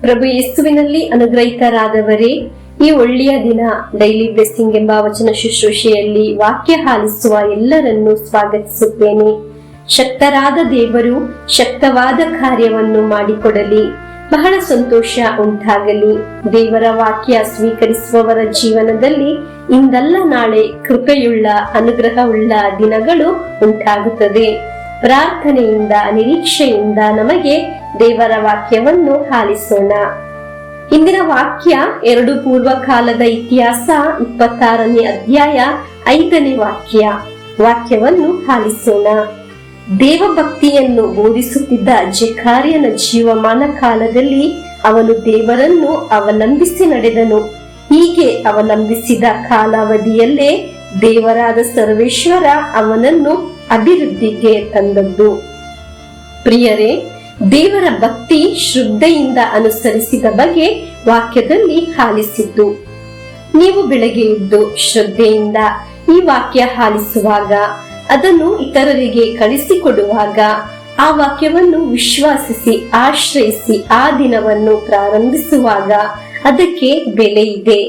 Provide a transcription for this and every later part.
ಪ್ರಭು ಯೇಸುವಿನಲ್ಲಿ ಅನುಗ್ರಹಿತರಾದವರೇ, ಈ ಒಳ್ಳೆಯ ದಿನ ಡೈಲಿ ಬ್ಲೆಸ್ಸಿಂಗ್ ಎಂಬ ವಚನ ಶುಶ್ರೂಷೆಯಲ್ಲಿ ವಾಕ್ಯ ಆಲಿಸುವ ಎಲ್ಲರನ್ನೂ ಸ್ವಾಗತಿಸುತ್ತೇನೆ. ಶಕ್ತರಾದ ದೇವರು ಶಕ್ತವಾದ ಕಾರ್ಯವನ್ನು ಮಾಡಿಕೊಡಲಿ. ಬಹಳ ಸಂತೋಷ ಉಂಟಾಗಲಿ. ದೇವರ ವಾಕ್ಯ ಸ್ವೀಕರಿಸುವವರ ಜೀವನದಲ್ಲಿ ಇಂದಲ್ಲ ನಾಳೆ ಕೃಪೆಯುಳ್ಳ ಅನುಗ್ರಹವುಳ್ಳ ದಿನಗಳು ಉಂಟಾಗುತ್ತದೆ. ಪ್ರಾರ್ಥನೆಯಿಂದ ನಿರೀಕ್ಷೆಯಿಂದ ನಮಗೆ ದೇವರ ವಾಕ್ಯವನ್ನು ಆಲಿಸೋಣ. ಇಂದಿನ ವಾಕ್ಯ 2 ಪೂರ್ವಕಾಲದ ಇತಿಹಾಸ 26ನೇ ಅಧ್ಯಾಯ 5ನೇ ವಾಕ್ಯವನ್ನು ಆಲಿಸೋಣ. ದೇವಭಕ್ತಿಯನ್ನು ಬೋಧಿಸುತ್ತಿದ್ದ ಜೆಕರ್ಯನ ಜೀವಮಾನ ಕಾಲದಲ್ಲಿ ಅವನು ದೇವರನ್ನು ಅವಲಂಬಿಸಿ ನಡೆದನು. ಹೀಗೆ ಅವಲಂಬಿಸಿದ ಕಾಲಾವಧಿಯಲ್ಲೇ ದೇವರಾದ ಸರ್ವೇಶ್ವರ ಅವನನ್ನು ಅಭಿವೃದ್ಧಿಗೆ ತಂದದ್ದು. ಪ್ರಿಯರೇ, ದೇವರ ಭಕ್ತಿ ಶ್ರದ್ಧೆಯಿಂದ ಅನುಸರಿಸಿದ ಬಗ್ಗೆ ವಾಕ್ಯದಲ್ಲಿ ಆಲಿಸಿದ್ದು. ನೀವು ಬೆಳಗ್ಗೆ ಎದ್ದು ಶ್ರದ್ಧೆಯಿಂದ ಈ ವಾಕ್ಯ ಆಲಿಸುವಾಗ, ಅದನ್ನು ಇತರರಿಗೆ ಕಳಿಸಿಕೊಡುವಾಗ, ಆ ವಾಕ್ಯವನ್ನು ವಿಶ್ವಾಸಿಸಿ ಆಶ್ರಯಿಸಿ ಆ ದಿನವನ್ನು ಪ್ರಾರಂಭಿಸುವಾಗ ಅದಕ್ಕೆ ಬೆಲೆ ಇದೆ.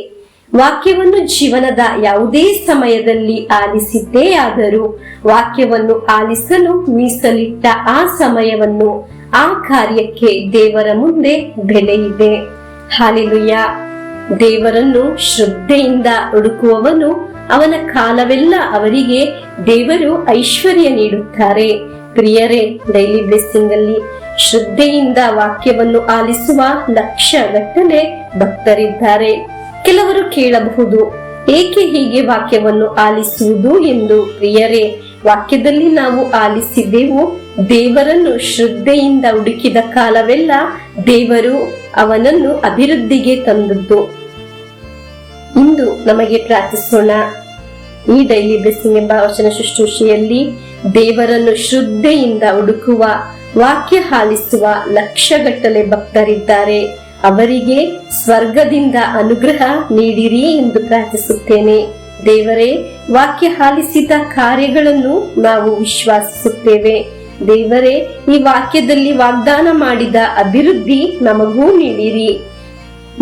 ವಾಕ್ಯವನ್ನು ಜೀವನದ ಯಾವುದೇ ಸಮಯದಲ್ಲಿ ಆಲಿಸಿದ್ದೇ ಆದರೂ ವಾಕ್ಯವನ್ನು ಆಲಿಸಲು ಮೀಸಲಿಟ್ಟ ಆ ಸಮಯವನ್ನು, ಆ ಕಾರ್ಯಕ್ಕೆ ದೇವರ ಮುಂದೆ ಬೆಲೆ ಇದೆ. ಹಲ್ಲೆಲೂಯಾ. ದೇವರನ್ನು ಶ್ರದ್ಧೆಯಿಂದ ಹುಡುಕುವವನು, ಅವನ ಕಾಲವೆಲ್ಲ ಅವರಿಗೆ ದೇವರು ಐಶ್ವರ್ಯ ನೀಡುತ್ತಾರೆ. ಪ್ರಿಯರೇ, ಡೈಲಿ ಬ್ಲೆಸ್ಸಿಂಗ್ ಅಲ್ಲಿ ಶ್ರದ್ಧೆಯಿಂದ ವಾಕ್ಯವನ್ನು ಆಲಿಸುವ ಲಕ್ಷಗಟ್ಟಲೆ ಭಕ್ತರಿದ್ದಾರೆ. ಕೆಲವರು ಕೇಳಬಹುದು, ಏಕೆ ಹೀಗೆ ವಾಕ್ಯವನ್ನು ಆಲಿಸುವುದು ಎಂದು. ಪ್ರಿಯರೇ, ವಾಕ್ಯದಲ್ಲಿ ನಾವು ಆಲಿಸಿದೆವು. ದೇವರನ್ನು ಶ್ರದ್ಧೆಯಿಂದ ಹುಡುಕಿದ ಕಾಲವೆಲ್ಲ ದೇವರು ಅವನನ್ನು ಅಭಿವೃದ್ಧಿಗೆ ತಂದದ್ದು. ಇಂದು ನಮಗೆ ಪ್ರಾರ್ಥಿಸೋಣ. ಈ ಡೈಲಿ ಬ್ಲೆಸ್ಸಿಂಗ್ ಎಂಬ ವಚನ ಶುಶ್ರೂಷೆಯಲ್ಲಿ ದೇವರನ್ನು ಶ್ರದ್ಧೆಯಿಂದ ಹುಡುಕುವ, ವಾಕ್ಯ ಆಲಿಸುವ ಲಕ್ಷಗಟ್ಟಲೆ ಭಕ್ತರಿದ್ದಾರೆ. ಅವರಿಗೆ ಸ್ವರ್ಗದಿಂದ ಅನುಗ್ರಹ ನೀಡಿರಿ ಎಂದು ಪ್ರಾರ್ಥಿಸುತ್ತೇನೆ. ದೇವರೇ, ವಾಕ್ಯ ಆಲಿಸಿದ ಕಾರ್ಯಗಳನ್ನು ನಾವು ವಿಶ್ವಾಸಿಸುತ್ತೇವೆ. ದೇವರೇ, ಈ ವಾಕ್ಯದಲ್ಲಿ ವಾಗ್ದಾನ ಮಾಡಿದ ಅಭಿವೃದ್ಧಿ ನಮಗೂ ನೀಡಿರಿ.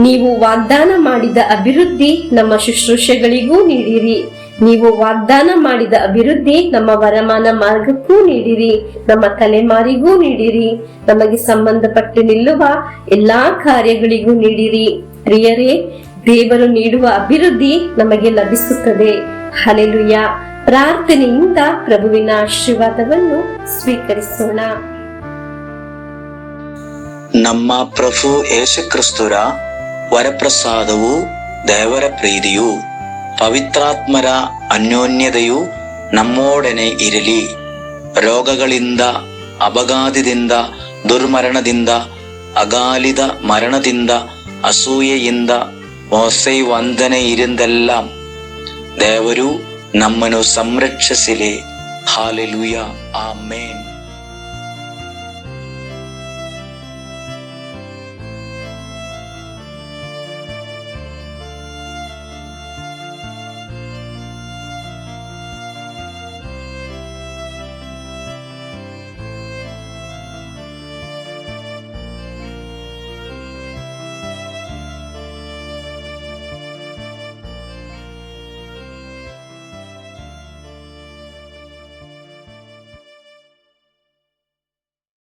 ನೀವು ವಾಗ್ದಾನ ಮಾಡಿದ ಅಭಿವೃದ್ಧಿ ನಮ್ಮ ಶುಶ್ರೂಷೆಗಳಿಗೂ ನೀಡಿರಿ. ನೀವು ವಾಗ್ದಾನ ಮಾಡಿದ ಅಭಿವೃದ್ಧಿ ನಮ್ಮ ವರಮಾನ ಮಾರ್ಗಕ್ಕೂ ನೀಡಿರಿ, ನಮ್ಮ ತಲೆಮಾರಿಗೂ ನೀಡಿರಿ, ನಮಗೆ ಸಂಬಂಧಪಟ್ಟು ನಿಲ್ಲುವ ಎಲ್ಲಾ ಕಾರ್ಯಗಳಿಗೂ ನೀಡಿರಿ. ಪ್ರಿಯರೇ, ದೇವರು ನೀಡುವ ಅಭಿವೃದ್ಧಿ ನಮಗೆ ಲಭಿಸುತ್ತದೆ. ಹಲ್ಲೆಲೂಯಾ. ಪ್ರಾರ್ಥನೆಯಿಂದ ಪ್ರಭುವಿನ ಆಶೀರ್ವಾದವನ್ನು ಸ್ವೀಕರಿಸೋಣ. ನಮ್ಮ ಪ್ರಭು ಯೇಸು ಕ್ರಿಸ್ತರ ವರಪ್ರಸಾದವು, ದೇವರ ಪ್ರೀತಿಯು, ಪವಿತ್ರಾತ್ಮರ ಅನ್ಯೋನ್ಯತೆಯು ನಮ್ಮೊಡನೆ ಇರಲಿ. ರೋಗಗಳಿಂದ, ಅಪಘಾತದಿಂದ, ದುರ್ಮರಣದಿಂದ, ಅಗಾಲಿದ ಮರಣದಿಂದ, ಅಸೂಯೆಯಿಂದ, ಮೋಸೆ ವಂದನೆಯಿಂದೆല്ലാം ದೇವರು ನಮ್ಮನ್ನು ಸಂರಕ್ಷಿಸಲಿ. ಹಲ್ಲೆಲೂಯಾ. ಆಮೆನ್.